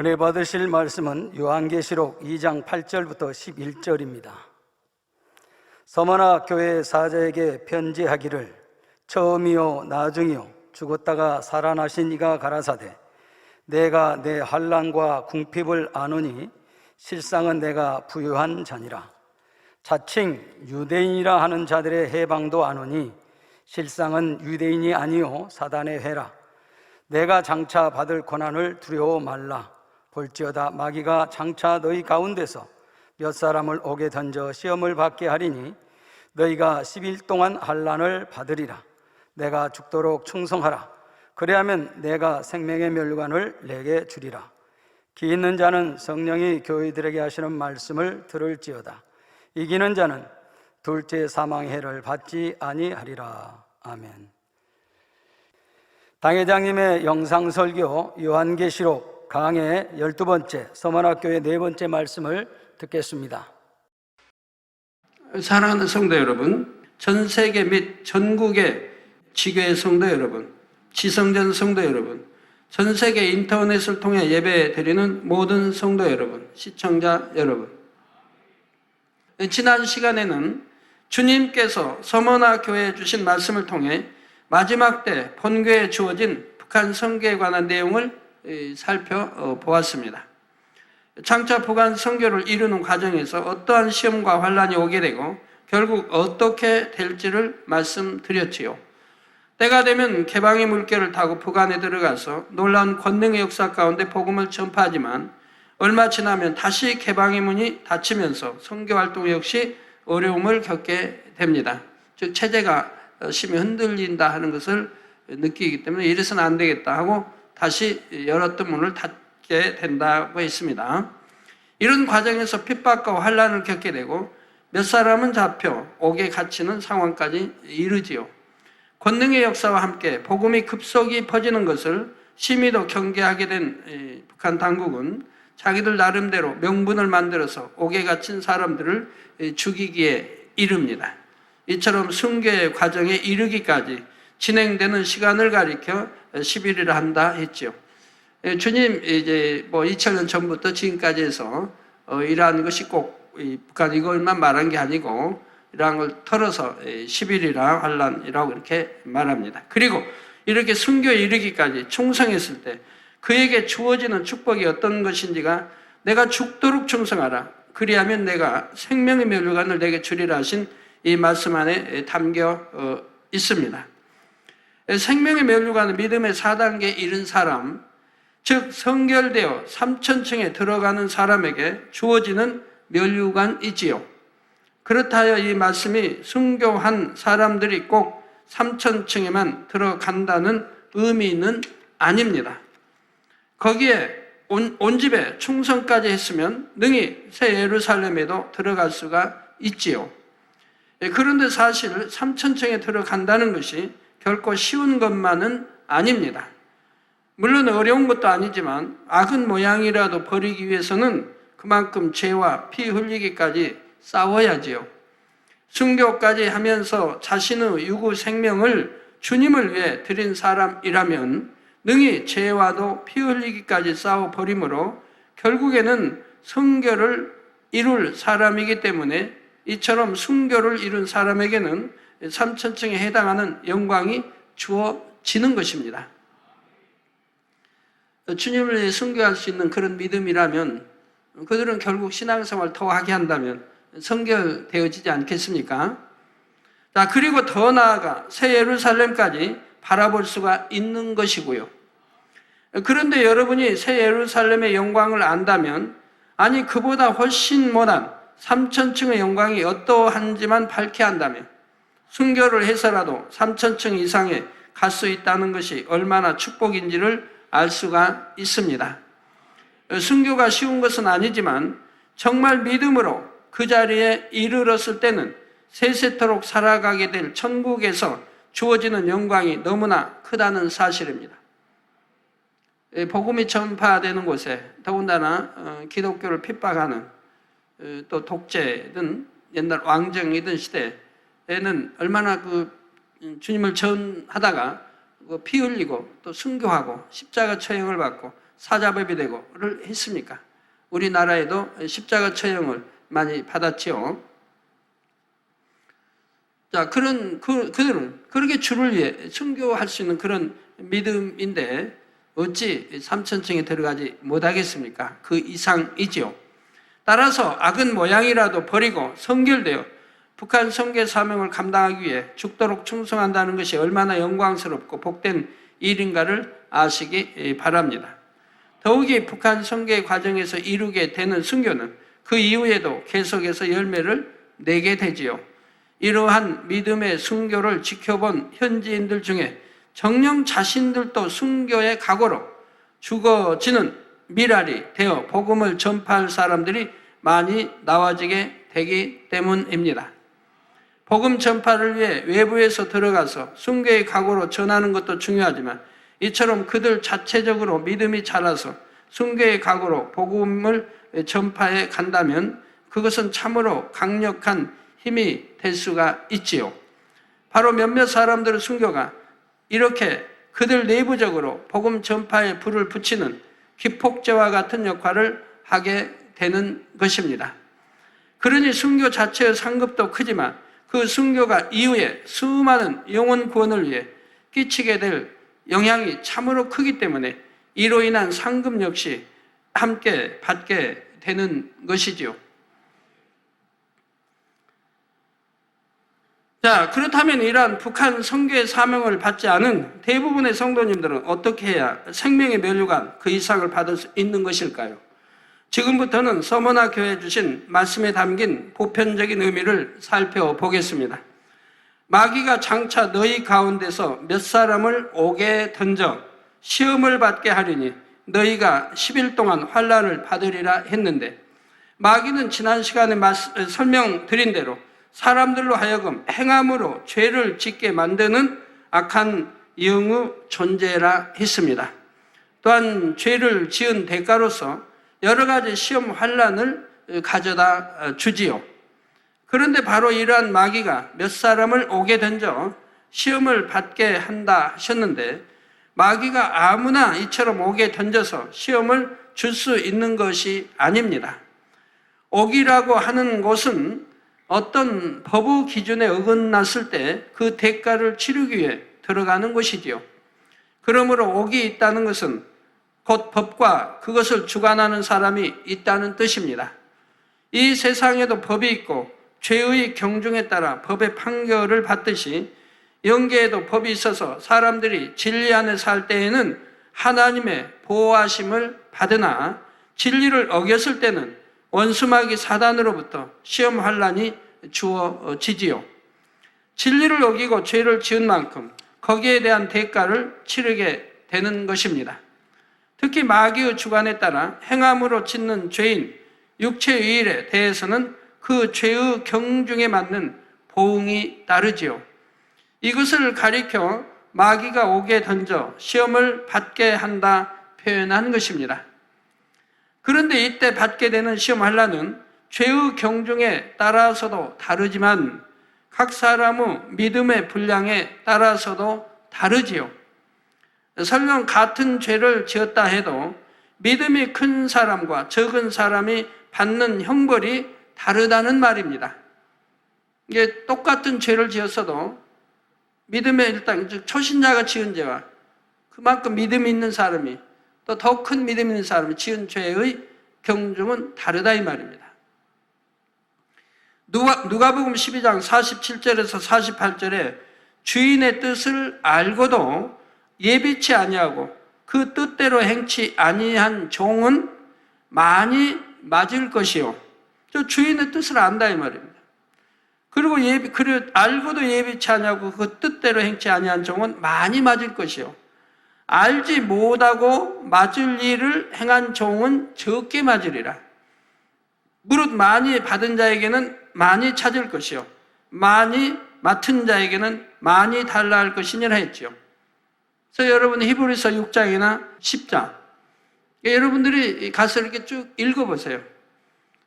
은혜 받으실 말씀은 요한계시록 2장 8절부터 11절입니다. 서머나 교회 사자에게 편지하기를 처음이요 나중이요 죽었다가 살아나신 이가 가라사대 내가 내 환난과 궁핍을 아노니 실상은 내가 부유한 자니라. 자칭 유대인이라 하는 자들의 해방도 아노니 실상은 유대인이 아니요 사단의 해라. 내가 장차 받을 고난을 두려워 말라. 볼지어다 마귀가 장차 너희 가운데서 몇 사람을 옥에 던져 시험을 받게 하리니 너희가 10일 동안 환난을 받으리라. 내가 죽도록 충성하라. 그리하면 내가 생명의 멸류관을 내게 주리라. 기 있는 자는 성령이 교회들에게 하시는 말씀을 들을지어다. 이기는 자는 둘째 사망의 해를 받지 아니하리라. 아멘. 당회장님의 영상 설교 요한계시록 강의 12번째 서머나교회 4번째 말씀을 듣겠습니다. 사랑하는 성도 여러분, 전 세계 및 전국의 지교회 성도 여러분, 지성전 성도 여러분, 전 세계 인터넷을 통해 예배 드리는 모든 성도 여러분, 시청자 여러분, 지난 시간에는 주님께서 서머나 교회에 주신 말씀을 통해 마지막 때 본교회에 주어진 북한 선교에 관한 내용을 살펴보았습니다. 장차 북한 선교를 이루는 과정에서 어떠한 시험과 환난이 오게 되고 결국 어떻게 될지를 말씀드렸지요. 때가 되면 개방의 물결을 타고 북한에 들어가서 놀라운 권능의 역사 가운데 복음을 전파하지만 얼마 지나면 다시 개방의 문이 닫히면서 선교 활동 역시 어려움을 겪게 됩니다. 즉 체제가 심히 흔들린다 하는 것을 느끼기 때문에 이래서는 안 되겠다 하고 다시 열었던 문을 닫게 된다고 했습니다. 이런 과정에서 핍박과 환난을 겪게 되고 몇 사람은 잡혀 옥에 갇히는 상황까지 이르지요. 권능의 역사와 함께 복음이 급속히 퍼지는 것을 심히도 경계하게 된 북한 당국은 자기들 나름대로 명분을 만들어서 옥에 갇힌 사람들을 죽이기에 이릅니다. 이처럼 순교의 과정에 이르기까지 진행되는 시간을 가리켜 10일이라 한다 했죠. 주님 이제 2000년 전부터 지금까지 해서 이러한 것이 꼭 북한 이것만 말한 게 아니고 이러한 걸 털어서 10일이라 환난이라고 이렇게 말합니다. 그리고 이렇게 순교에 이르기까지 충성했을 때 그에게 주어지는 축복이 어떤 것인지가 내가 죽도록 충성하라. 그리하면 내가 생명의 멸류관을 내게 주리라 하신 이 말씀 안에 담겨 있습니다. 생명의 멸류관은 믿음의 4단계에 이른 사람, 즉 성결되어 3천층에 들어가는 사람에게 주어지는 멸류관이지요. 그렇다여 이 말씀이 순교한 사람들이 꼭 3천층에만 들어간다는 의미는 아닙니다. 거기에 온 집에 충성까지 했으면 능히 새 예루살렘에도 들어갈 수가 있지요. 그런데 사실 3천층에 들어간다는 것이 결코 쉬운 것만은 아닙니다. 물론 어려운 것도 아니지만 악은 모양이라도 버리기 위해서는 그만큼 죄와 피 흘리기까지 싸워야지요. 순교까지 하면서 자신의 유구 생명을 주님을 위해 드린 사람이라면 능히 죄와도 피 흘리기까지 싸워버리므로 결국에는 순교를 이룰 사람이기 때문에 이처럼 순교를 이룬 사람에게는 3천층에 해당하는 영광이 주어지는 것입니다. 주님을 위해 순교할 수 있는 그런 믿음이라면 그들은 결국 신앙생활을 더 하게 한다면 성결되어지지 않겠습니까? 자, 그리고 더 나아가 새 예루살렘까지 바라볼 수가 있는 것이고요. 그런데 여러분이 새 예루살렘의 영광을 안다면 아니 그보다 훨씬 못한 3천층의 영광이 어떠한지만 밝게 한다면 순교를 해서라도 3천층 이상에 갈 수 있다는 것이 얼마나 축복인지를 알 수가 있습니다. 순교가 쉬운 것은 아니지만 정말 믿음으로 그 자리에 이르렀을 때는 세세토록 살아가게 될 천국에서 주어지는 영광이 너무나 크다는 사실입니다. 복음이 전파되는 곳에 더군다나 기독교를 핍박하는 또 독재든 옛날 왕정이든 시대에는 얼마나 주님을 전하다가 피 흘리고 또 순교하고 십자가 처형을 받고 사자법이 되고를 했습니까? 우리나라에도 십자가 처형을 많이 받았지요. 자, 그들은 그렇게 주를 위해 순교할 수 있는 그런 믿음인데 어찌 3천층에 들어가지 못하겠습니까? 그 이상이지요. 따라서 악은 모양이라도 버리고 성결되어 북한 선교 사명을 감당하기 위해 죽도록 충성한다는 것이 얼마나 영광스럽고 복된 일인가를 아시기 바랍니다. 더욱이 북한 선교의 과정에서 이루게 되는 순교는 그 이후에도 계속해서 열매를 내게 되지요. 이러한 믿음의 순교를 지켜본 현지인들 중에 정녕 자신들도 순교의 각오로 죽어지는 미랄이 되어 복음을 전파할 사람들이 많이 나와지게 되기 때문입니다. 복음 전파를 위해 외부에서 들어가서 순교의 각오로 전하는 것도 중요하지만 이처럼 그들 자체적으로 믿음이 자라서 순교의 각오로 복음을 전파해 간다면 그것은 참으로 강력한 힘이 될 수가 있지요. 바로 몇몇 사람들의 순교가 이렇게 그들 내부적으로 복음 전파에 불을 붙이는 기폭제와 같은 역할을 하게 되는 것입니다. 그러니 순교 자체의 상급도 크지만 그 순교가 이후에 수많은 영혼 구원을 위해 끼치게 될 영향이 참으로 크기 때문에 이로 인한 상급 역시 함께 받게 되는 것이지요. 자, 그렇다면 이러한 북한 선교의 사명을 받지 않은 대부분의 성도님들은 어떻게 해야 생명의 면류관 그 이상을 받을 수 있는 것일까요? 지금부터는 서머나 교회에 주신 말씀에 담긴 보편적인 의미를 살펴보겠습니다. 마귀가 장차 너희 가운데서 몇 사람을 옥에 던져 시험을 받게 하리니 너희가 10일 동안 환난을 받으리라 했는데, 마귀는 지난 시간에 설명드린 대로 사람들로 하여금 행함으로 죄를 짓게 만드는 악한 영의 존재라 했습니다. 또한 죄를 지은 대가로서 여러 가지 시험 환난을 가져다 주지요. 그런데 바로 이러한 마귀가 몇 사람을 옥에 던져 시험을 받게 한다 하셨는데, 마귀가 아무나 이처럼 옥에 던져서 시험을 줄 수 있는 것이 아닙니다. 옥이라고 하는 곳은 어떤 법의 기준에 어긋났을 때 그 대가를 치르기 위해 들어가는 곳이지요. 그러므로 옥이 있다는 것은 곧 법과 그것을 주관하는 사람이 있다는 뜻입니다. 이 세상에도 법이 있고 죄의 경중에 따라 법의 판결을 받듯이 영계에도 법이 있어서 사람들이 진리 안에 살 때에는 하나님의 보호하심을 받으나 진리를 어겼을 때는 원수마귀 사단으로부터 시험 환난이 주어지지요. 진리를 어기고 죄를 지은 만큼 거기에 대한 대가를 치르게 되는 것입니다. 특히 마귀의 주관에 따라 행함으로 짓는 죄인 육체의 일에 대해서는 그 죄의 경중에 맞는 보응이 따르지요. 이것을 가리켜 마귀가 옥에 던져 시험을 받게 한다 표현한 것입니다. 그런데 이때 받게 되는 시험 환난은 죄의 경중에 따라서도 다르지만 각 사람의 믿음의 분량에 따라서도 다르지요. 설령 같은 죄를 지었다 해도 믿음이 큰 사람과 적은 사람이 받는 형벌이 다르다는 말입니다. 이게 똑같은 죄를 지었어도 믿음의 일단 초신자가 지은 죄와 그만큼 믿음이 있는 사람이 또 더 큰 믿음 있는 사람이 지은 죄의 경중은 다르다 이 말입니다. 누가복음 12장 47절에서 48절에 주인의 뜻을 알고도 예비치 아니하고 그 뜻대로 행치 아니한 종은 많이 맞을 것이요. 저 주인의 뜻을 안다 이 말입니다. 그리고 알고도 예비치 아니하고 그 뜻대로 행치 아니한 종은 많이 맞을 것이요. 알지 못하고 맞을 일을 행한 종은 적게 맞으리라. 무릇 많이 받은 자에게는 많이 찾을 것이요 많이 맡은 자에게는 많이 달라 할 것이니라 했죠. 그래서 여러분 히브리서 6장이나 10장 여러분들이 가서 이렇게 쭉 읽어보세요.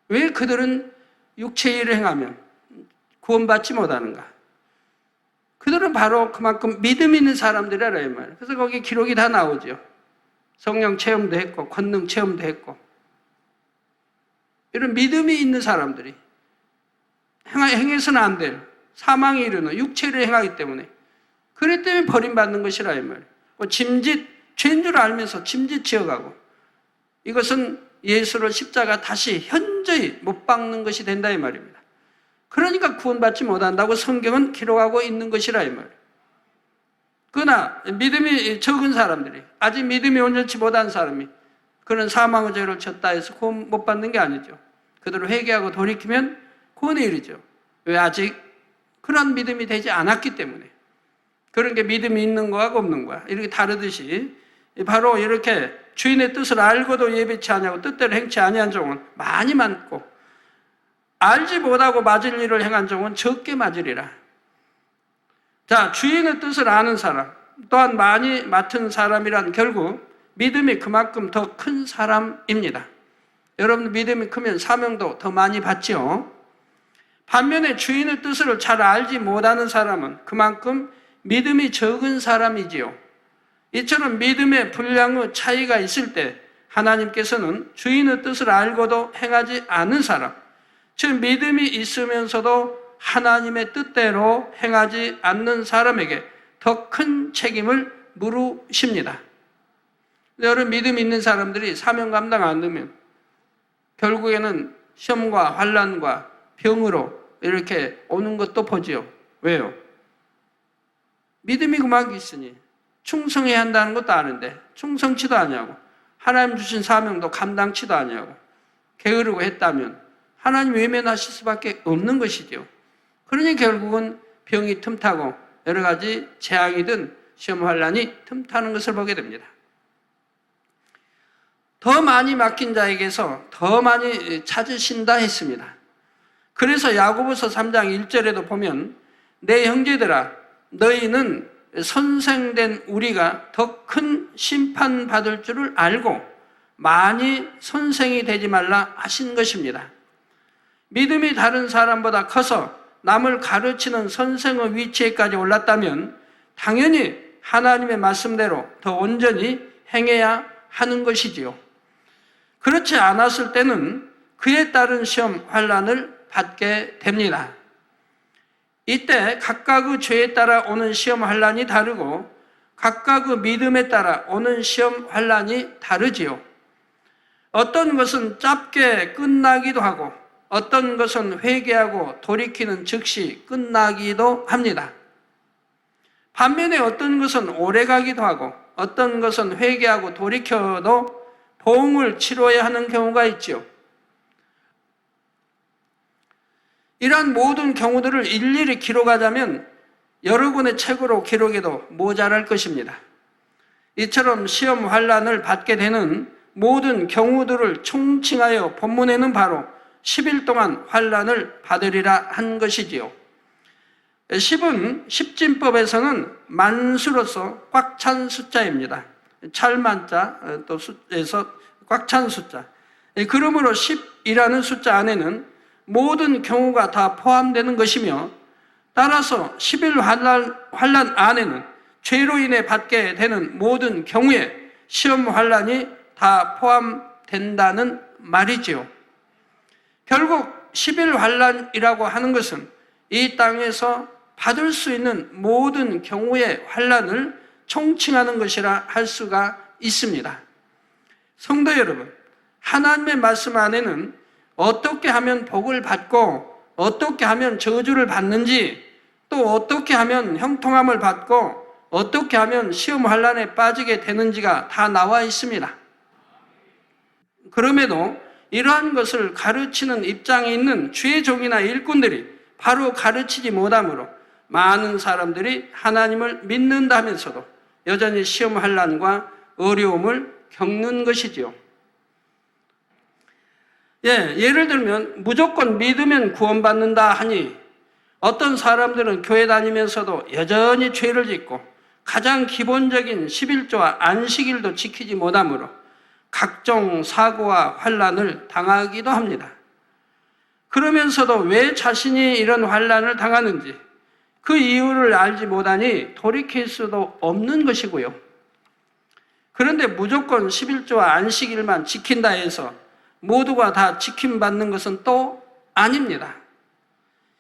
왜 그들은 육체의 일을 행하면 구원받지 못하는가? 그들은 바로 그만큼 믿음 있는 사람들이라 이 말이에요. 그래서 거기 기록이 다 나오죠. 성령 체험도 했고 권능 체험도 했고 이런 믿음이 있는 사람들이 행해서는 안 될 사망에 이르는 육체를 행하기 때문에 그렇기 때문에 버림받는 것이라 이 말이에요. 짐짓, 죄인 줄 알면서 짐짓 지어가고 이것은 예수를 십자가 다시 현저히 못 박는 것이 된다 이 말입니다. 그러니까 구원받지 못한다고 성경은 기록하고 있는 것이라 이 말이에요. 그러나 믿음이 적은 사람들이 아직 믿음이 온전치 못한 사람이 그런 사망의 죄를 졌다 해서 구원 못 받는 게 아니죠. 그대로 회개하고 돌이키면 구원에 이르죠. 왜? 아직 그런 믿음이 되지 않았기 때문에. 그런 게 믿음이 있는 거하고 없는 거야. 이렇게 다르듯이 바로 이렇게 주인의 뜻을 알고도 예비치 아니하고 뜻대로 행치 아니한 종은 많이 많고 알지 못하고 맞을 일을 행한 종은 적게 맞으리라. 자, 주인의 뜻을 아는 사람 또한 많이 맡은 사람이란 결국 믿음이 그만큼 더 큰 사람입니다. 여러분 믿음이 크면 사명도 더 많이 받지요. 반면에 주인의 뜻을 잘 알지 못하는 사람은 그만큼 믿음이 적은 사람이지요. 이처럼 믿음의 분량의 차이가 있을 때 하나님께서는 주인의 뜻을 알고도 행하지 않은 사람, 즉 믿음이 있으면서도 하나님의 뜻대로 행하지 않는 사람에게 더 큰 책임을 물으십니다. 여러분 믿음이 있는 사람들이 사명 감당 안 되면 결국에는 시험과 환난과 병으로 이렇게 오는 것도 보지요. 왜요? 믿음이 그만큼 있으니 충성해야 한다는 것도 아는데 충성치도 아니하고 하나님 주신 사명도 감당치도 아니하고 게으르고 했다면 하나님 외면하실 수밖에 없는 것이죠. 그러니 결국은 병이 틈타고 여러 가지 재앙이든 시험 환난이 틈타는 것을 보게 됩니다. 더 많이 맡긴 자에게서 더 많이 찾으신다 했습니다. 그래서 야고보서 3장 1절에도 보면 내 형제들아 너희는 선생된 우리가 더 큰 심판받을 줄을 알고 많이 선생이 되지 말라 하신 것입니다. 믿음이 다른 사람보다 커서 남을 가르치는 선생의 위치에까지 올랐다면 당연히 하나님의 말씀대로 더 온전히 행해야 하는 것이지요. 그렇지 않았을 때는 그에 따른 시험 환난을 받게 됩니다. 이때 각각의 죄에 따라 오는 시험 환난이 다르고 각각의 믿음에 따라 오는 시험 환난이 다르지요. 어떤 것은 짧게 끝나기도 하고 어떤 것은 회개하고 돌이키는 즉시 끝나기도 합니다. 반면에 어떤 것은 오래가기도 하고 어떤 것은 회개하고 돌이켜도 보응을 치러야 하는 경우가 있지요. 이러한 모든 경우들을 일일이 기록하자면 여러 권의 책으로 기록해도 모자랄 것입니다. 이처럼 시험 환난을 받게 되는 모든 경우들을 총칭하여 본문에는 바로 10일 동안 환난을 받으리라 한 것이지요. 10은 십진법에서는 만수로서 꽉 찬 숫자입니다. 찰만자 또 숫에서 꽉 찬 숫자. 그러므로 10이라는 숫자 안에는 모든 경우가 다 포함되는 것이며 따라서 10일 환난 안에는 죄로 인해 받게 되는 모든 경우에 시험 환난이 다 포함된다는 말이지요. 결국 10일 환난이라고 하는 것은 이 땅에서 받을 수 있는 모든 경우의 환난을 총칭하는 것이라 할 수가 있습니다. 성도 여러분, 하나님의 말씀 안에는 어떻게 하면 복을 받고 어떻게 하면 저주를 받는지 또 어떻게 하면 형통함을 받고 어떻게 하면 시험 환난에 빠지게 되는지가 다 나와 있습니다. 그럼에도 이러한 것을 가르치는 입장에 있는 주의 종이나 일꾼들이 바로 가르치지 못하므로 많은 사람들이 하나님을 믿는다면서도 여전히 시험 환난과 어려움을 겪는 것이지요. 예를 들면 무조건 믿으면 구원받는다 하니 어떤 사람들은 교회 다니면서도 여전히 죄를 짓고 가장 기본적인 11조와 안식일도 지키지 못하므로 각종 사고와 환난을 당하기도 합니다. 그러면서도 왜 자신이 이런 환난을 당하는지 그 이유를 알지 못하니 돌이킬 수도 없는 것이고요. 그런데 무조건 11조와 안식일만 지킨다 해서 모두가 다 지킴받는 것은 또 아닙니다.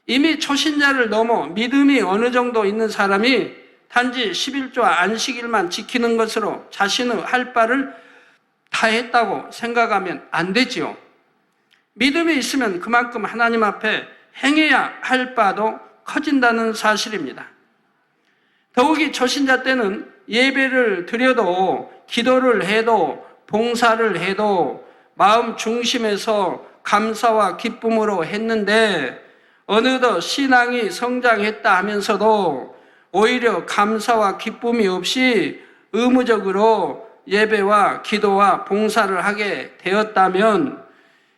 이미 초신자를 넘어 믿음이 어느 정도 있는 사람이 단지 11조와 안식일만 지키는 것으로 자신의 할 바를 다 했다고 생각하면 안 되지요. 믿음이 있으면 그만큼 하나님 앞에 행해야 할 바도 커진다는 사실입니다. 더욱이 초신자 때는 예배를 드려도 기도를 해도 봉사를 해도 마음 중심에서 감사와 기쁨으로 했는데 어느덧 신앙이 성장했다 하면서도 오히려 감사와 기쁨이 없이 의무적으로 예배와 기도와 봉사를 하게 되었다면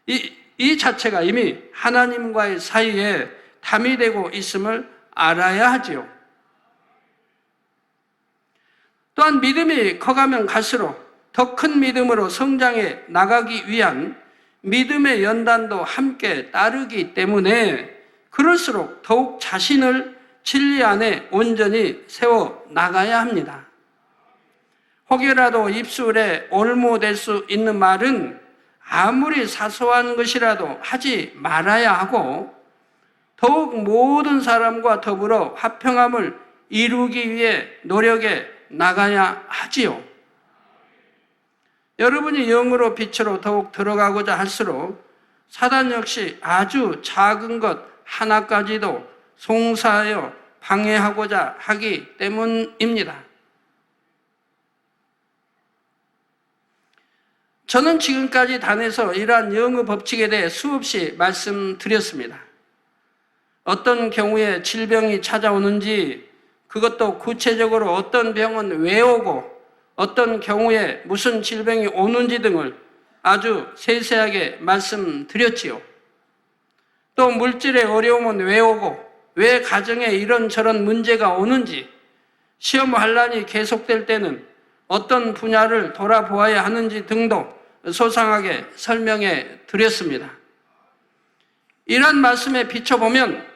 이 자체가 이미 하나님과의 사이에 담이 되고 있음을 알아야 하지요. 또한 믿음이 커가면 갈수록 더 큰 믿음으로 성장해 나가기 위한 믿음의 연단도 함께 따르기 때문에 그럴수록 더욱 자신을 진리 안에 온전히 세워 나가야 합니다. 혹여라도 입술에 올무될 수 있는 말은 아무리 사소한 것이라도 하지 말아야 하고 더욱 모든 사람과 더불어 화평함을 이루기 위해 노력해 나가야 하지요. 여러분이 영으로 빛으로 더욱 들어가고자 할수록 사단 역시 아주 작은 것 하나까지도 송사하여 방해하고자 하기 때문입니다. 저는 지금까지 단에서 이러한 영의 법칙에 대해 수없이 말씀드렸습니다. 어떤 경우에 질병이 찾아오는지, 그것도 구체적으로 어떤 병은 왜 오고 어떤 경우에 무슨 질병이 오는지 등을 아주 세세하게 말씀드렸지요. 또 물질의 어려움은 왜 오고 왜 가정에 이런저런 문제가 오는지, 시험 환란이 계속될 때는 어떤 분야를 돌아보아야 하는지 등도 소상하게 설명해 드렸습니다. 이런 말씀에 비춰보면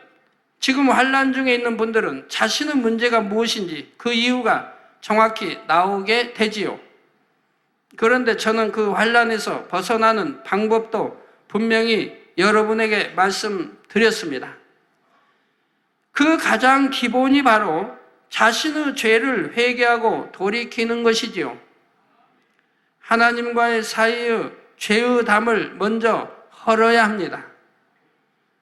지금 환란 중에 있는 분들은 자신의 문제가 무엇인지 그 이유가 정확히 나오게 되지요. 그런데 저는 그 환란에서 벗어나는 방법도 분명히 여러분에게 말씀드렸습니다. 그 가장 기본이 바로 자신의 죄를 회개하고 돌이키는 것이지요. 하나님과의 사이의 죄의 담을 먼저 헐어야 합니다.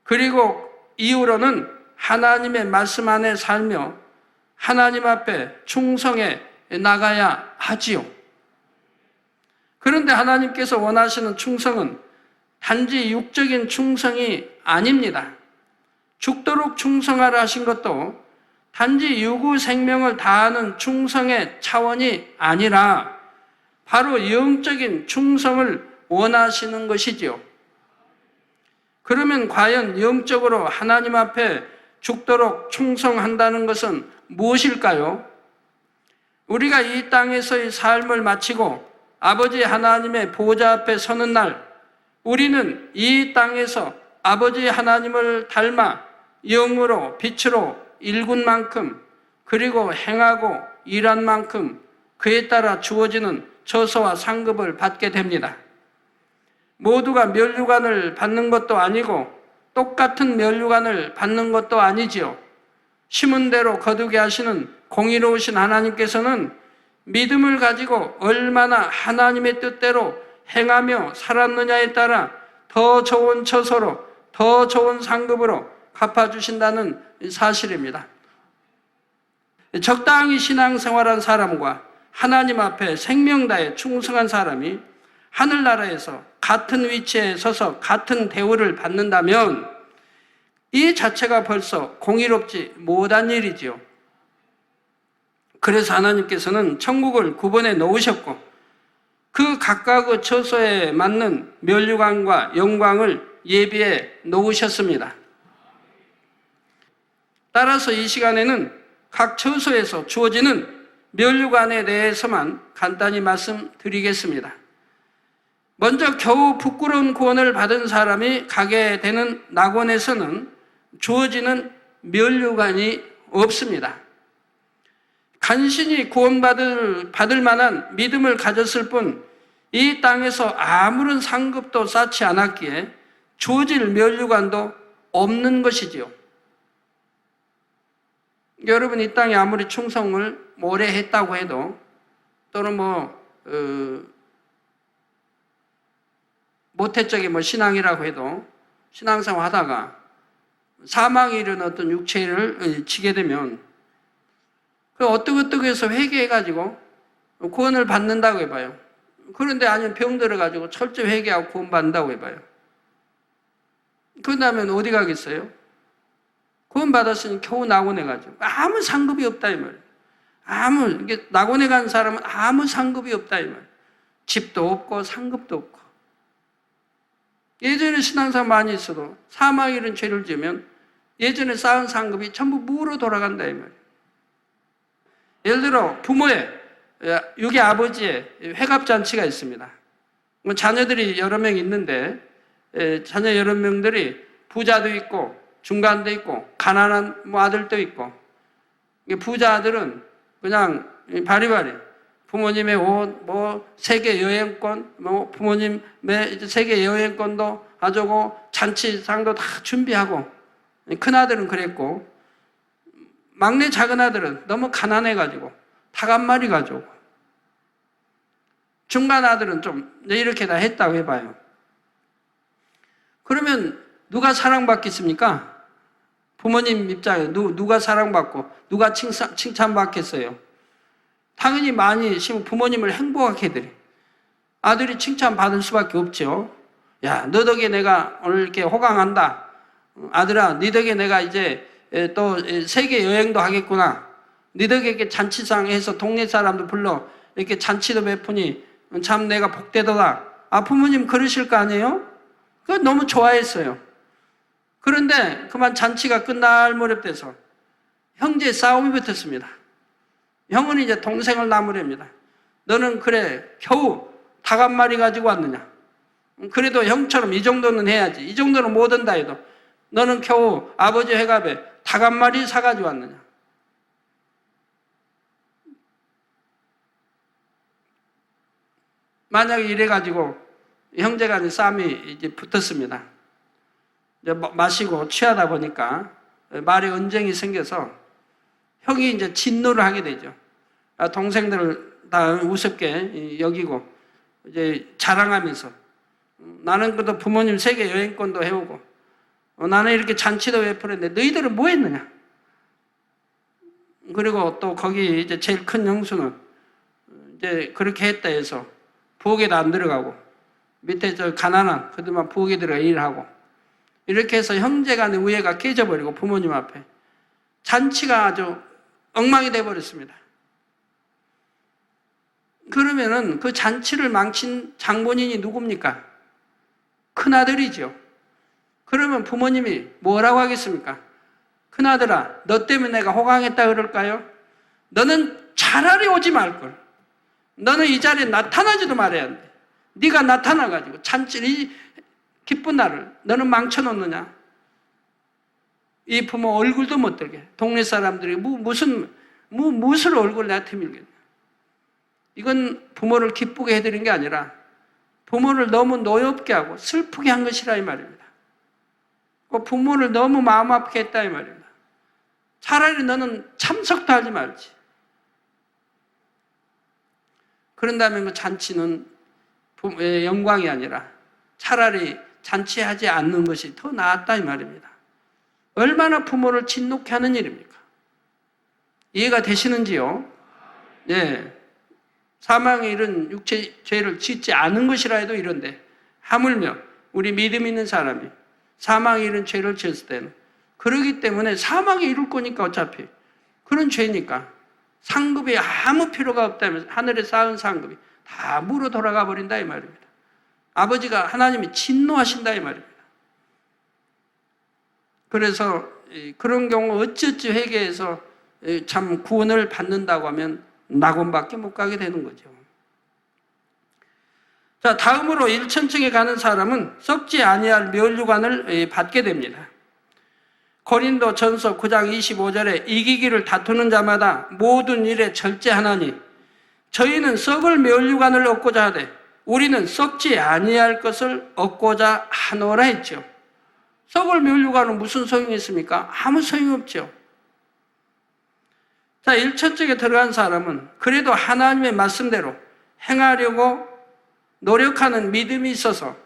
그리고 이후로는 하나님의 말씀 안에 살며 하나님 앞에 충성해 나가야 하지요. 그런데 하나님께서 원하시는 충성은 단지 육적인 충성이 아닙니다. 죽도록 충성하라 하신 것도 단지 유구 생명을 다하는 충성의 차원이 아니라 바로 영적인 충성을 원하시는 것이지요. 그러면 과연 영적으로 하나님 앞에 죽도록 충성한다는 것은 무엇일까요? 우리가 이 땅에서의 삶을 마치고 아버지 하나님의 보좌 앞에 서는 날, 우리는 이 땅에서 아버지 하나님을 닮아 영으로 빛으로 일군 만큼, 그리고 행하고 일한 만큼 그에 따라 주어지는 저서와 상급을 받게 됩니다. 모두가 면류관을 받는 것도 아니고 똑같은 면류관을 받는 것도 아니지요. 심은 대로 거두게 하시는 공의로우신 하나님께서는 믿음을 가지고 얼마나 하나님의 뜻대로 행하며 살았느냐에 따라 더 좋은 처소로, 더 좋은 상급으로 갚아주신다는 사실입니다. 적당히 신앙생활한 사람과 하나님 앞에 생명 다해 충성한 사람이 하늘나라에서 같은 위치에 서서 같은 대우를 받는다면 이 자체가 벌써 공의롭지 못한 일이지요. 그래서 하나님께서는 천국을 구분해 놓으셨고 그 각각의 처소에 맞는 면류관과 영광을 예비해 놓으셨습니다. 따라서 이 시간에는 각 처소에서 주어지는 면류관에 대해서만 간단히 말씀드리겠습니다. 먼저 겨우 부끄러운 구원을 받은 사람이 가게 되는 낙원에서는 주어지는 면류관이 없습니다. 간신히 구원받을 만한 믿음을 가졌을 뿐 이 땅에서 아무런 상급도 쌓지 않았기에 주어질 면류관도 없는 것이지요. 여러분, 이 땅에 아무리 충성을 오래 했다고 해도 또는 모태적인 신앙이라고 해도 신앙생활 하다가 사망에 이르는 어떤 육체를 지게 되면 그 어떻게 해서 회개해가지고 구원을 받는다고 해봐요. 그런데 아니면 병 들어가지고 철저히 회개하고 구원받는다고 해봐요. 그러면 어디 가겠어요? 구원받았으니 겨우 낙원에 가죠. 아무 상급이 없다 이 말이에요. 이게 낙원에 간 사람은 아무 상급이 없다 이 말이에요. 집도 없고 상급도 없고. 예전에 신앙생활 많이 있어도 사망에 이른 죄를 지으면 예전에 쌓은 상급이 전부 무로 돌아간다 이 말이에요. 예를 들어 부모의 유기 아버지의 회갑잔치가 있습니다. 자녀들이 여러 명 있는데 자녀 여러 명들이 부자도 있고 중간도 있고 가난한 아들도 있고, 부자 아들은 그냥 바리바리 부모님의 옷, 세계 여행권, 부모님의 세계 여행권도 가져고 잔치상도 다 준비하고, 큰 아들은 그랬고, 막내 작은 아들은 너무 가난해가지고 닭 한 마리 가져오고, 중간 아들은 좀 이렇게 다 했다고 해봐요. 그러면 누가 사랑받겠습니까? 부모님 입장에 누가 사랑받고 누가 칭찬받겠어요? 당연히 많이 부모님을 행복하게 해드려. 아들이 칭찬받을 수밖에 없죠. 야, 너 덕에 내가 오늘 이렇게 호강한다. 아들아, 네 덕에 내가 이제 또 세계 여행도 하겠구나. 네 덕에 이렇게 잔치상 해서 동네 사람도 불러 이렇게 잔치도 베푸니 참 내가 복되더라. 부모님 그러실 거 아니에요? 그거 너무 좋아했어요. 그런데 그만 잔치가 끝날 무렵 돼서 형제의 싸움이 붙었습니다. 형은 이제 동생을 나무랍니다. 너는 그래 겨우 닭 한 마리 가지고 왔느냐? 그래도 형처럼 이 정도는 해야지. 이 정도는 못 한다 해도 너는 겨우 아버지 회갑에 닭 한 마리 사가지고 왔느냐? 만약에 이래가지고 형제간에 싸움이 이제 붙었습니다. 이제 마시고 취하다 보니까 말에 언쟁이 생겨서 형이 이제 진노를 하게 되죠. 동생들을 다 우습게 여기고 이제 자랑하면서 나는 그래도 부모님 세계 여행권도 해오고 나는 이렇게 잔치도 베풀었는데 너희들은 뭐 했느냐? 그리고 또 거기 이제 제일 큰 형수는 이제 그렇게 했다 해서 부엌에도 안 들어가고 밑에 저 가난한 그들만 부엌에 들어가 일하고 이렇게 해서 형제간의 우애가 깨져버리고 부모님 앞에 잔치가 아주 엉망이 돼버렸습니다. 그러면은 그 잔치를 망친 장본인이 누굽니까? 큰아들이죠. 그러면 부모님이 뭐라고 하겠습니까? 큰아들아, 너 때문에 내가 호강했다 그럴까요? 너는 차라리 오지 말걸. 너는 이 자리에 나타나지도 말아야 돼. 네가 나타나가지고 잔치 기쁜 날을 너는 망쳐놓느냐? 이 부모 얼굴도 못 들게. 동네 사람들이 무슨 얼굴 나한테 밀겠냐? 이건 부모를 기쁘게 해드린 게 아니라 부모를 너무 노엽게 하고 슬프게 한 것이라 이 말입니다. 부모를 너무 마음 아프게 했다 이 말입니다. 차라리 너는 참석도 하지 말지. 그런다면 그 잔치는 부모의 영광이 아니라 차라리 잔치하지 않는 것이 더 나았다 이 말입니다. 얼마나 부모를 진노케 하는 일입니까? 이해가 되시는지요? 네. 사망에 이른 육체 죄를 짓지 않은 것이라 해도 이런데 하물며 우리 믿음 있는 사람이 사망에 이른 죄를 지었을 때는 그러기 때문에 사망에 이룰 거니까 어차피 그런 죄니까 상급이 아무 필요가 없다면 하늘에 쌓은 상급이 다 무로 돌아가 버린다 이 말입니다. 아버지가 하나님이 진노하신다 이 말입니다. 그래서 그런 경우 어찌어찌 회개해서 참 구원을 받는다고 하면 낙원밖에 못 가게 되는 거죠. 자, 다음으로 일천층에 가는 사람은 썩지 아니할 면류관을 받게 됩니다. 고린도 전서 9장 25절에 이기기를 다투는 자마다 모든 일에 절제하나니 저희는 썩을 면류관을 얻고자 하되 우리는 썩지 아니할 것을 얻고자 하노라 했죠. 썩을 면류관은 무슨 소용이 있습니까? 아무 소용이 없죠. 자, 1천쪽에 들어간 사람은 그래도 하나님의 말씀대로 행하려고 노력하는 믿음이 있어서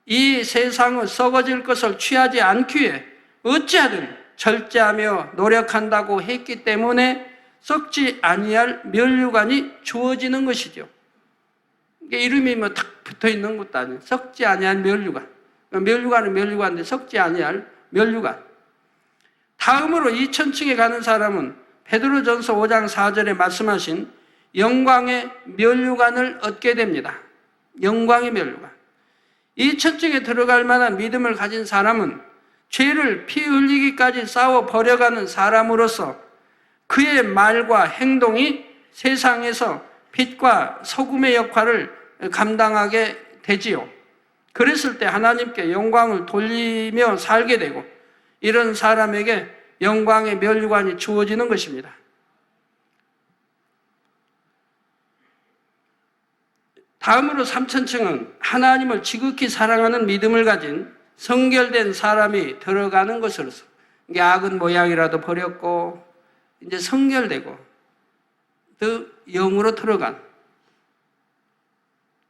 이 세상은 썩어질 것을 취하지 않기 위해 어찌하든 절제하며 노력한다고 했기 때문에 썩지 아니할 면류관이 주어지는 것이죠. 이게 이름이 뭐 탁 붙어 있는 것도 아니에요. 썩지 아니할 면류관. 면류관은 면류관인데 썩지 아니할 면류관. 다음으로 2000층에 가는 사람은 베드로전서 5장 4절에 말씀하신 영광의 면류관을 얻게 됩니다. 영광의 면류관. 2000층에 들어갈 만한 믿음을 가진 사람은 죄를 피 흘리기까지 싸워 버려가는 사람으로서 그의 말과 행동이 세상에서 빛과 소금의 역할을 감당하게 되지요. 그랬을 때 하나님께 영광을 돌리며 살게 되고 이런 사람에게 영광의 면류관이 주어지는 것입니다. 다음으로 3000층은 하나님을 지극히 사랑하는 믿음을 가진 성결된 사람이 들어가는 것으로서 이게 악은 모양이라도 버렸고 이제 성결되고 또 영으로 들어간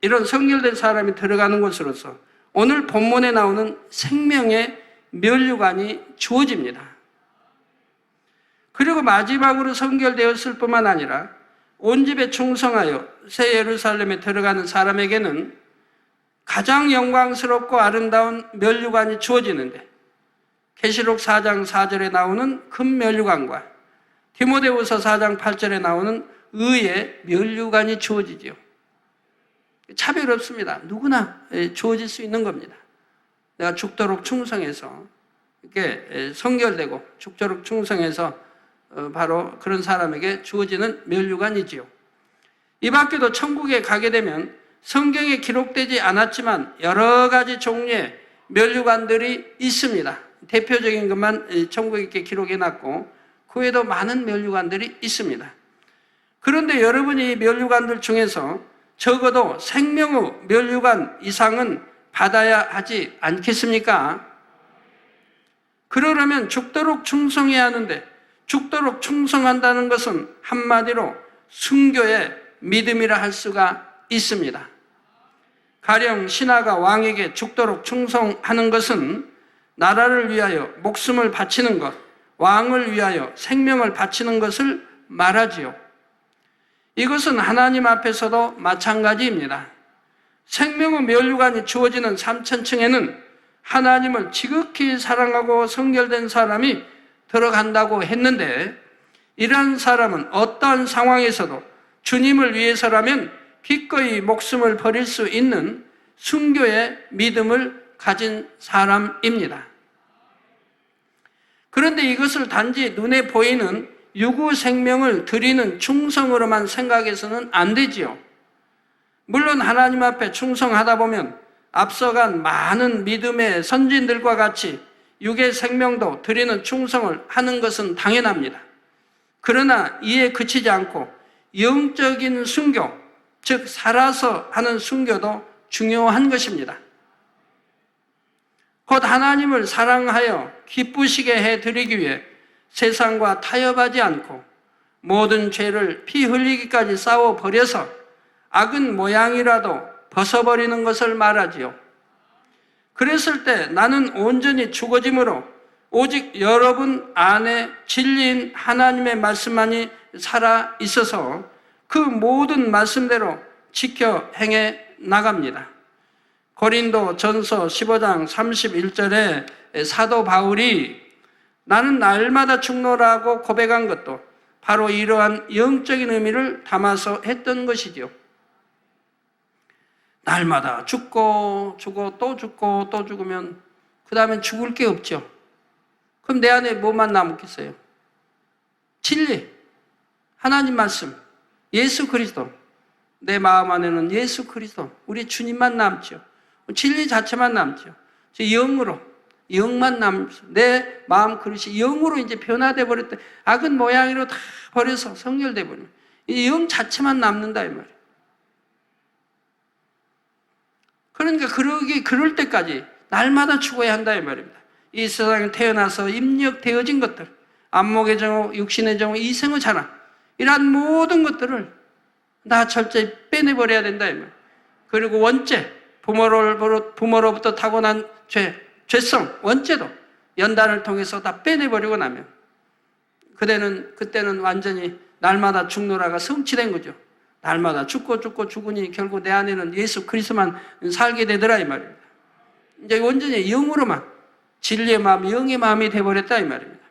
이런 성결된 사람이 들어가는 것으로서 오늘 본문에 나오는 생명의 면류관이 주어집니다. 그리고 마지막으로 성결되었을 뿐만 아니라 온 집에 충성하여 새 예루살렘에 들어가는 사람에게는 가장 영광스럽고 아름다운 면류관이 주어지는데 계시록 4장 4절에 나오는 금 면류관과 디모데후서 4장 8절에 나오는 의의 면류관이 주어지죠. 차별 없습니다. 누구나 주어질 수 있는 겁니다. 내가 죽도록 충성해서 이렇게 성결되고 죽도록 충성해서 바로 그런 사람에게 주어지는 면류관이지요. 이 밖에도 천국에 가게 되면 성경에 기록되지 않았지만 여러 가지 종류의 면류관들이 있습니다. 대표적인 것만 천국에 이렇게 기록해놨고 그 외에도 많은 면류관들이 있습니다. 그런데 여러분이 이 면류관들 중에서 적어도 생명의 면류관 이상은 받아야 하지 않겠습니까? 그러려면 죽도록 충성해야 하는데 죽도록 충성한다는 것은 한마디로 순교의 믿음이라 할 수가 있습니다. 가령 신하가 왕에게 죽도록 충성하는 것은 나라를 위하여 목숨을 바치는 것, 왕을 위하여 생명을 바치는 것을 말하지요. 이것은 하나님 앞에서도 마찬가지입니다. 생명의 면류관이 주어지는 3000층에는 하나님을 지극히 사랑하고 성결된 사람이 들어간다고 했는데 이러한 사람은 어떠한 상황에서도 주님을 위해서라면 기꺼이 목숨을 버릴 수 있는 순교의 믿음을 가진 사람입니다. 그런데 이것을 단지 눈에 보이는 유구 생명을 드리는 충성으로만 생각해서는 안 되지요. 물론 하나님 앞에 충성하다 보면 앞서간 많은 믿음의 선진들과 같이 육의 생명도 드리는 충성을 하는 것은 당연합니다. 그러나 이에 그치지 않고 영적인 순교, 즉 살아서 하는 순교도 중요한 것입니다. 곧 하나님을 사랑하여 기쁘시게 해드리기 위해 세상과 타협하지 않고 모든 죄를 피 흘리기까지 싸워버려서 악은 모양이라도 벗어버리는 것을 말하지요. 그랬을 때 나는 온전히 죽어짐으로 오직 여러분 안에 진리인 하나님의 말씀만이 살아 있어서 그 모든 말씀대로 지켜 행해 나갑니다. 고린도 전서 15장 31절에 사도 바울이 나는 날마다 죽노라고 고백한 것도 바로 이러한 영적인 의미를 담아서 했던 것이죠. 날마다 죽고 또 죽고 또 죽으면 그 다음엔 죽을 게 없죠. 그럼 내 안에 뭐만 남겠어요? 진리, 하나님 말씀, 예수 그리스도. 내 마음 안에는 예수 그리스도, 우리 주님만 남죠. 진리 자체만 남죠. 영으로 영만 내 마음 그릇이 영으로 이제 변화돼 버렸다. 악은 모양으로 다 버려서 성결돼 버려. 이 영 자체만 남는다 이 말이에요. 그러니까 그럴 때까지 날마다 죽어야 한다 이 말입니다. 이 세상에 태어나서 입력되어진 것들, 안목의 정오, 육신의 정오, 이생의 자랑, 이러한 모든 것들을 다 철저히 빼내버려야 된다 이 말이에요. 그리고 원죄, 부모로부터 타고난 죄성, 원죄도 연단을 통해서 다 빼내버리고 나면 그때는 완전히 날마다 죽노라가 성취된 거죠. 날마다 죽고 죽으니 결국 내 안에는 예수 그리스도만 살게 되더라 이 말입니다. 이제 완전히 영으로만 진리의 마음, 영의 마음이 되어버렸다 이 말입니다.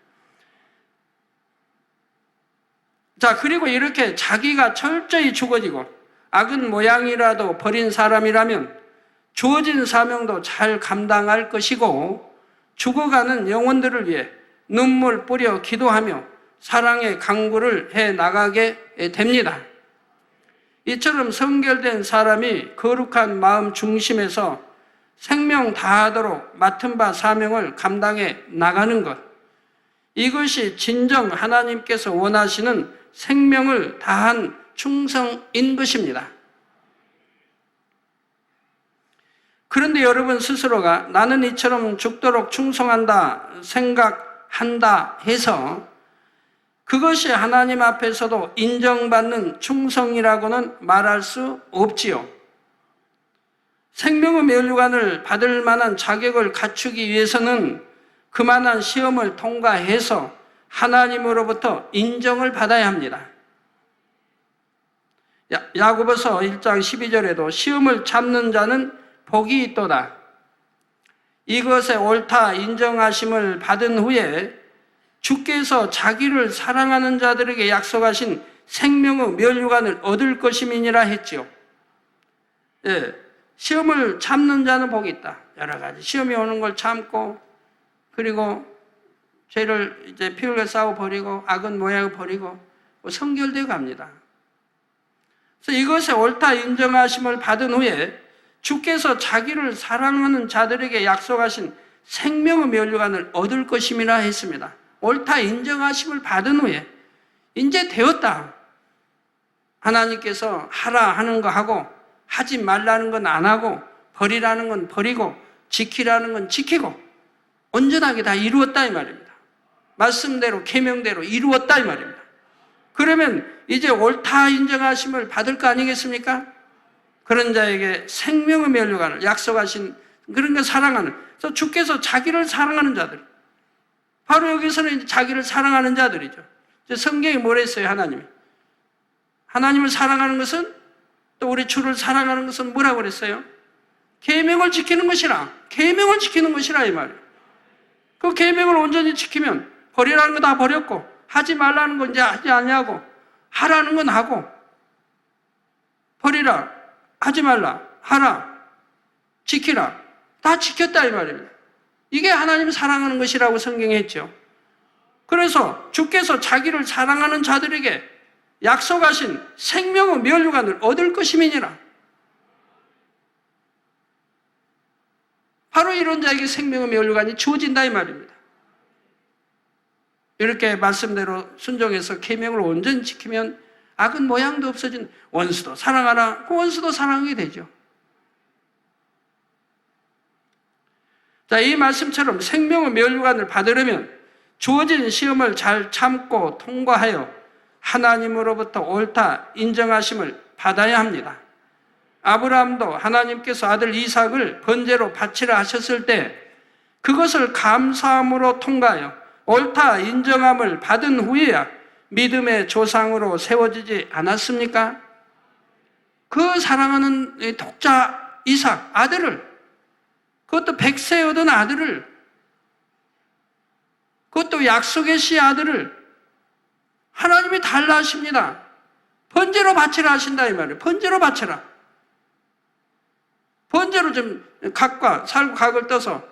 자, 그리고 이렇게 자기가 철저히 죽어지고 악은 모양이라도 버린 사람이라면 주어진 사명도 잘 감당할 것이고 죽어가는 영혼들을 위해 눈물 뿌려 기도하며 사랑의 강구를 해 나가게 됩니다. 이처럼 성결된 사람이 거룩한 마음 중심에서 생명 다하도록 맡은 바 사명을 감당해 나가는 것, 이것이 진정 하나님께서 원하시는 생명을 다한 충성인 것입니다. 그런데 여러분 스스로가 나는 이처럼 죽도록 충성한다 생각한다 해서 그것이 하나님 앞에서도 인정받는 충성이라고는 말할 수 없지요. 생명의 면류관을 받을 만한 자격을 갖추기 위해서는 그만한 시험을 통과해서 하나님으로부터 인정을 받아야 합니다. 야고보서 1장 12절에도 시험을 참는 자는 복이 있도다. 이것에 옳다 인정하심을 받은 후에 주께서 자기를 사랑하는 자들에게 약속하신 생명의 면류관을 얻을 것임이니라 했지요. 예, 시험을 참는 자는 복이 있다. 여러 가지 시험이 오는 걸 참고 그리고 죄를 이제 피 흘려 싸워 버리고 악은 모양을 버리고 성결되어 갑니다. 그래서 이것에 옳다 인정하심을 받은 후에 주께서 자기를 사랑하는 자들에게 약속하신 생명의 면류관을 얻을 것임이라 했습니다. 옳다 인정하심을 받은 후에 이제 되었다. 하나님께서 하라 하는 거 하고 하지 말라는 건 안 하고 버리라는 건 버리고 지키라는 건 지키고 온전하게 다 이루었다 이 말입니다. 말씀대로 계명대로 이루었다 이 말입니다. 그러면 이제 옳다 인정하심을 받을 거 아니겠습니까? 그런 자에게 생명의 면류관을 약속하신 그런 거 사랑하는, 그래서 주께서 자기를 사랑하는 자들, 바로 여기서는 이제 자기를 사랑하는 자들이죠. 성경이 뭐라 했어요? 하나님을 사랑하는 것은, 또 우리 주를 사랑하는 것은 뭐라고 그랬어요? 계명을 지키는 것이라. 계명을 지키는 것이라 이 말이에요. 그 계명을 온전히 지키면 버리라는 거 다 버렸고 하지 말라는 건 이제 하지 아니하고 하라는 건 하고 버리라, 하지 말라, 하라, 지키라 다 지켰다 이 말입니다. 이게 하나님 사랑하는 것이라고 성경에 했죠. 그래서 주께서 자기를 사랑하는 자들에게 약속하신 생명의 면류관을 얻을 것임이니라. 바로 이런 자에게 생명의 면류관이 주어진다 이 말입니다. 이렇게 말씀대로 순종해서 계명을 온전히 지키면 악은 모양도 없어진, 원수도 사랑하라, 그 원수도 사랑하게 되죠. 자, 이 말씀처럼 생명의 면류관을 받으려면 주어진 시험을 잘 참고 통과하여 하나님으로부터 옳다 인정하심을 받아야 합니다. 아브라함도 하나님께서 아들 이삭을 번제로 바치라 하셨을 때 그것을 감사함으로 통과하여 옳다 인정함을 받은 후에야 믿음의 조상으로 세워지지 않았습니까? 그 사랑하는 독자 이삭 아들을, 그것도 100세 얻은 아들을, 그것도 약속의 씨 아들을 하나님이 달라 하십니다. 번제로 바치라 하신다 이 말이에요. 번제로 바치라. 번제로 좀 각과 살구 각을 떠서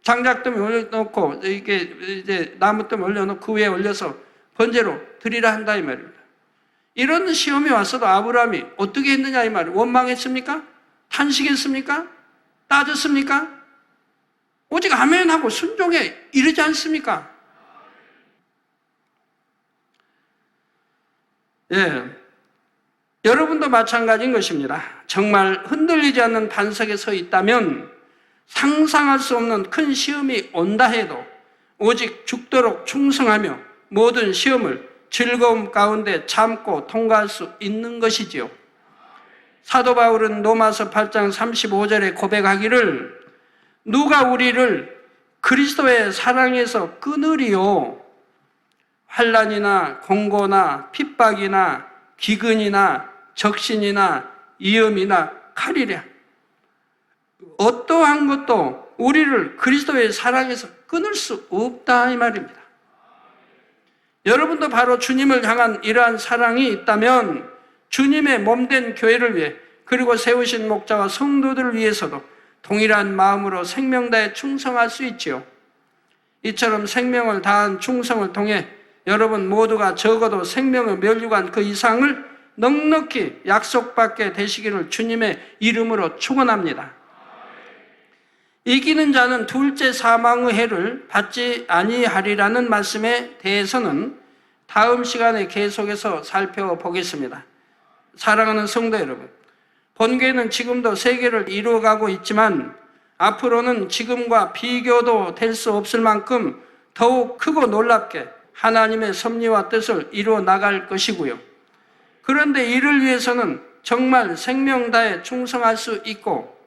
장작더미 올려놓고 이게 이제 나무더미 올려놓고 그 위에 올려서 번제로 드리라 한다 이 말입니다. 이런 시험이 왔어도 아브라함이 어떻게 했느냐 이 말이에요. 원망했습니까? 탄식했습니까? 따졌습니까? 오직 아멘하고 순종해 이러지 않습니까? 예, 여러분도 마찬가지인 것입니다. 정말 흔들리지 않는 반석에 서 있다면 상상할 수 없는 큰 시험이 온다 해도 오직 죽도록 충성하며 모든 시험을 즐거움 가운데 참고 통과할 수 있는 것이지요. 사도 바울은 로마서 8장 35절에 고백하기를 누가 우리를 그리스도의 사랑에서 끊으리요? 환난이나 공고나 핍박이나 기근이나 적신이나 위험이나 칼이랴. 어떠한 것도 우리를 그리스도의 사랑에서 끊을 수 없다 이 말입니다. 여러분도 바로 주님을 향한 이러한 사랑이 있다면 주님의 몸된 교회를 위해 그리고 세우신 목자와 성도들을 위해서도 동일한 마음으로 생명다에 충성할 수 있지요. 이처럼 생명을 다한 충성을 통해 여러분 모두가 적어도 생명의 면류관 그 이상을 넉넉히 약속받게 되시기를 주님의 이름으로 축원합니다. 이기는 자는 둘째 사망의 해를 받지 아니하리라는 말씀에 대해서는 다음 시간에 계속해서 살펴보겠습니다. 사랑하는 성도 여러분, 본교회는 지금도 세계를 이루어가고 있지만 앞으로는 지금과 비교도 될 수 없을 만큼 더욱 크고 놀랍게 하나님의 섭리와 뜻을 이루어 나갈 것이고요. 그런데 이를 위해서는 정말 생명 다해 충성할 수 있고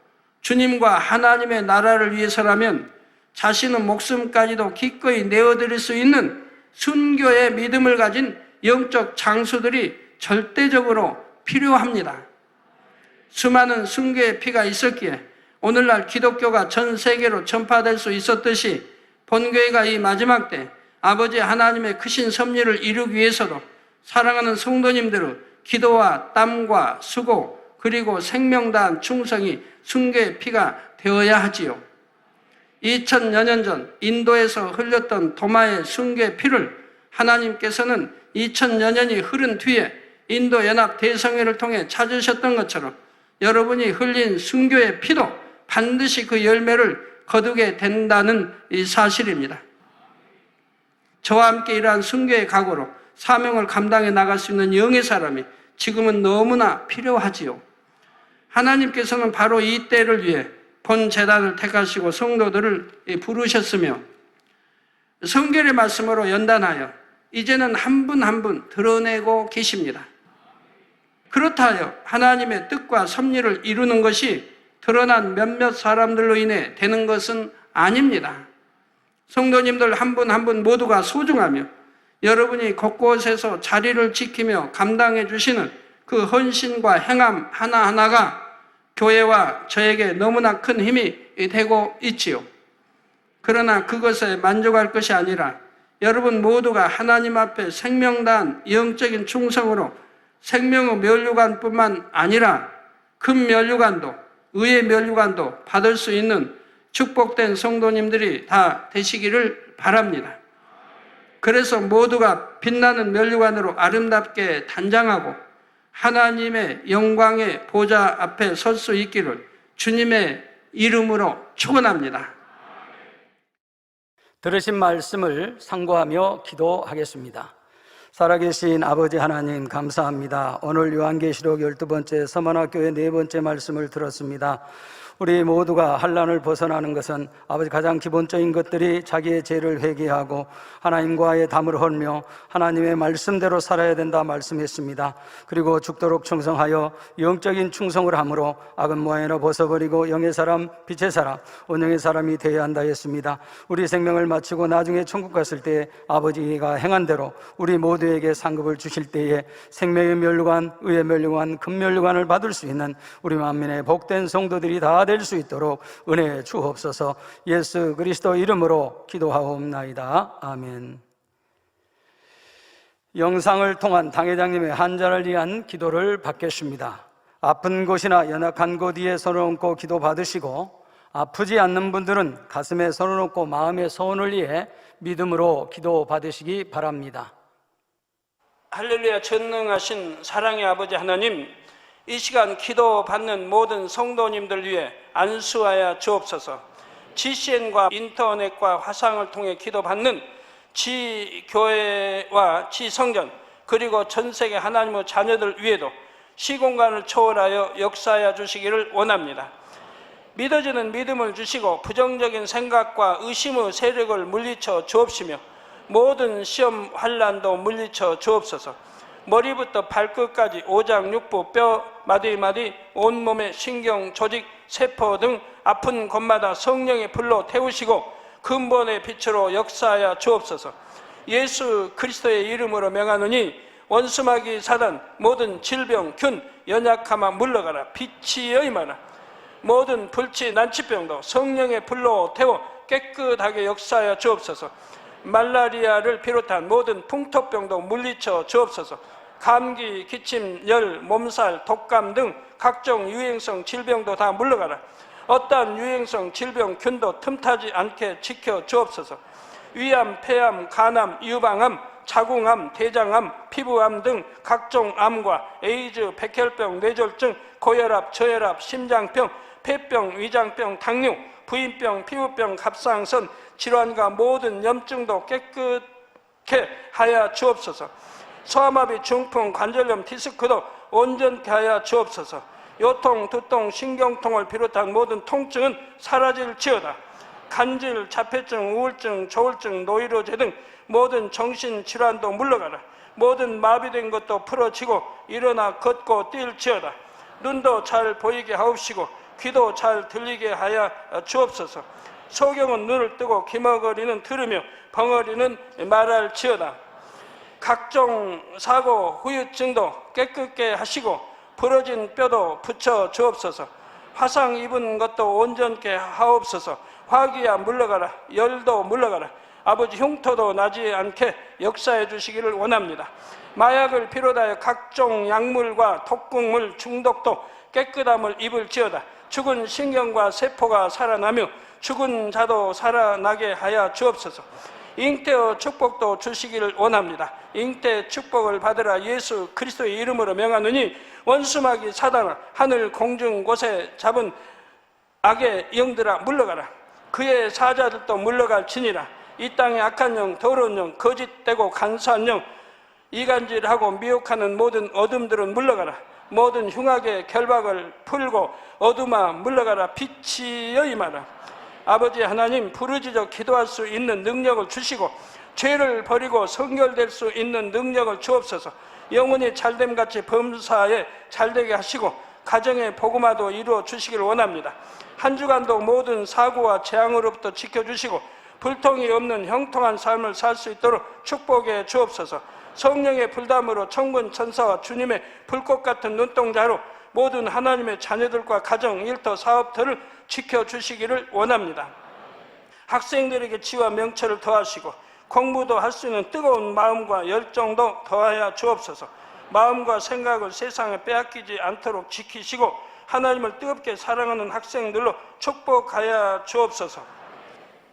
주님과 하나님의 나라를 위해서라면 자신의 목숨까지도 기꺼이 내어드릴 수 있는 순교의 믿음을 가진 영적 장수들이 절대적으로 필요합니다. 수많은 순교의 피가 있었기에 오늘날 기독교가 전 세계로 전파될 수 있었듯이 본교회가 이 마지막 때 아버지 하나님의 크신 섭리를 이루기 위해서도 사랑하는 성도님들의 기도와 땀과 수고 그리고 생명 다한 충성이 순교의 피가 되어야 하지요. 2000여 년 전 인도에서 흘렸던 도마의 순교의 피를 하나님께서는 2000여 년이 흐른 뒤에 인도 연합 대성회를 통해 찾으셨던 것처럼 여러분이 흘린 순교의 피도 반드시 그 열매를 거두게 된다는 이 사실입니다. 저와 함께 이러한 순교의 각오로 사명을 감당해 나갈 수 있는 영의 사람이 지금은 너무나 필요하지요. 하나님께서는 바로 이 때를 위해 본 제단을 택하시고 성도들을 부르셨으며 성결의 말씀으로 연단하여 이제는 한 분 한 분 드러내고 계십니다. 그렇다 하여 하나님의 뜻과 섭리를 이루는 것이 드러난 몇몇 사람들로 인해 되는 것은 아닙니다. 성도님들 한 분 한 분 모두가 소중하며 여러분이 곳곳에서 자리를 지키며 감당해 주시는 그 헌신과 행함 하나하나가 교회와 저에게 너무나 큰 힘이 되고 있지요. 그러나 그것에 만족할 것이 아니라 여러분 모두가 하나님 앞에 생명다한 영적인 충성으로 생명의 면류관뿐만 아니라 금 면류관도 의의 면류관도 받을 수 있는 축복된 성도님들이 다 되시기를 바랍니다. 그래서 모두가 빛나는 면류관으로 아름답게 단장하고 하나님의 영광의 보좌 앞에 설 수 있기를 주님의 이름으로 축원합니다. 들으신 말씀을 상고하며 기도하겠습니다. 살아계신 아버지 하나님 감사합니다. 오늘 요한계시록 12번째 서만화교회 4번째 말씀을 들었습니다. 우리 모두가 환난을 벗어나는 것은 아버지 가장 기본적인 것들이 자기의 죄를 회개하고 하나님과의 담을 헐며 하나님의 말씀대로 살아야 된다 말씀했습니다. 그리고 죽도록 충성하여 영적인 충성을 함으로 악은 모양으로 벗어버리고 영의 사람, 빛의 사람, 온영의 사람이 되어야 한다 했습니다. 우리 생명을 마치고 나중에 천국 갔을 때 아버지가 행한 대로 우리 모두에게 상급을 주실 때에 생명의 면류관, 의의 면류관, 금면류관을 받을 수 있는 우리 만민의 복된 성도들이 다 될 수 있도록 은혜 주옵소서. 예수 그리스도 이름으로 기도하옵나이다. 아멘. 영상을 통한 당회장님의 환자를 위한 기도를 받겠습니다. 아픈 곳이나 연약한 곳 위에 손을 얹고 기도 받으시고 아프지 않는 분들은 가슴에 손을 얹고 마음의 소원을 위해 믿음으로 기도 받으시기 바랍니다. 할렐루야. 전능하신 사랑의 아버지 하나님, 이 시간 기도 받는 모든 성도님들 위해 안수하여 주옵소서. GCN과 인터넷과 화상을 통해 기도받는 지교회와 지성전, 그리고 전 세계 하나님의 자녀들 위에도 시공간을 초월하여 역사하여 주시기를 원합니다. 믿어지는 믿음을 주시고 부정적인 생각과 의심의 세력을 물리쳐 주옵시며 모든 시험 환난도 물리쳐 주옵소서. 머리부터 발끝까지 오장육부 뼈 마디마디 온몸의 신경 조직 세포 등 아픈 곳마다 성령의 불로 태우시고 근본의 빛으로 역사하여 주옵소서. 예수 그리스도의 이름으로 명하노니 원수마귀 사단 모든 질병 균 연약함아 물러가라. 빛이 임하라. 모든 불치 난치병도 성령의 불로 태워 깨끗하게 역사하여 주옵소서. 말라리아를 비롯한 모든 풍토병도 물리쳐 주옵소서. 감기, 기침, 열, 몸살, 독감 등 각종 유행성 질병도 다 물러가라. 어떠한 유행성 질병 균도 틈타지 않게 지켜 주옵소서. 위암, 폐암, 간암, 유방암, 자궁암, 대장암, 피부암 등 각종 암과 에이즈, 백혈병, 뇌졸중, 고혈압, 저혈압, 심장병, 폐병, 위장병, 당뇨, 부인병, 피부병, 갑상선 질환과 모든 염증도 깨끗게 하여 주옵소서. 소아마비, 중풍, 관절염, 디스크도 온전케 하여 주옵소서. 요통, 두통, 신경통을 비롯한 모든 통증은 사라질지어다. 간질, 자폐증, 우울증, 조울증, 노이로제 등 모든 정신질환도 물러가라. 모든 마비된 것도 풀어지고 일어나 걷고 뛸지어다. 눈도 잘 보이게 하옵시고 귀도 잘 들리게 하여 주옵소서. 소경은 눈을 뜨고 기머거리는 들으며 벙어리는 말할지어다. 각종 사고, 후유증도 깨끗게 하시고 부러진 뼈도 붙여 주옵소서. 화상 입은 것도 온전케 하옵소서. 화기야 물러가라. 열도 물러가라. 아버지 흉터도 나지 않게 역사해 주시기를 원합니다. 마약을 비롯하여 각종 약물과 독극물 중독도 깨끗함을 입을지어다. 죽은 신경과 세포가 살아나며 죽은 자도 살아나게 하여 주옵소서. 잉태의 축복도 주시기를 원합니다. 잉태 축복을 받으라. 예수 그리스도의 이름으로 명하노니 원수마귀 사단아 하늘 공중 곳에 잡은 악의 영들아 물러가라. 그의 사자들도 물러갈지니라. 이 땅의 악한 영, 더러운 영, 거짓되고 간사한 영, 이간질하고 미혹하는 모든 어둠들은 물러가라. 모든 흉악의 결박을 풀고 어둠아 물러가라. 빛이 임하라. 아버지 하나님, 부르짖어 기도할 수 있는 능력을 주시고 죄를 버리고 성결될 수 있는 능력을 주옵소서. 영혼이 잘됨같이 범사에 잘되게 하시고 가정의 복음화도 이루어 주시기를 원합니다. 한 주간도 모든 사고와 재앙으로부터 지켜주시고 불통이 없는 형통한 삶을 살 수 있도록 축복해 주옵소서. 성령의 불담으로 천군 천사와 주님의 불꽃 같은 눈동자로 모든 하나님의 자녀들과 가정, 일터, 사업터를 지켜주시기를 원합니다. 학생들에게 지와 명철을 더하시고 공부도 할 수 있는 뜨거운 마음과 열정도 더하여 주옵소서. 마음과 생각을 세상에 빼앗기지 않도록 지키시고 하나님을 뜨겁게 사랑하는 학생들로 축복하여 주옵소서.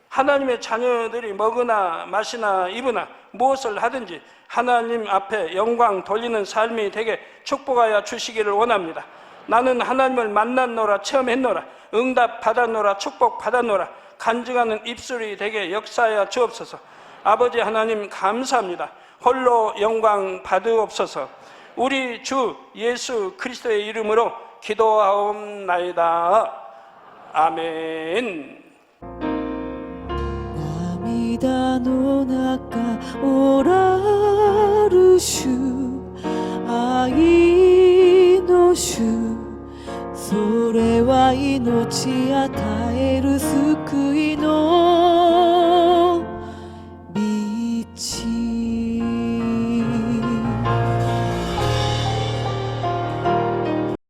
하나님의 자녀들이 먹으나 마시나 입으나 무엇을 하든지 하나님 앞에 영광 돌리는 삶이 되게 축복하여 주시기를 원합니다. 나는 하나님을 만났노라, 체험했노라, 응답 받았노라, 축복 받았노라, 간증하는 입술이 되게 역사하여 주옵소서. 아버지 하나님 감사합니다. 홀로 영광 받으옵소서. 우리 주 예수 그리스도의 이름으로 기도하옵나이다. 아멘. 涙の中おらる主、愛の主、それは命与える救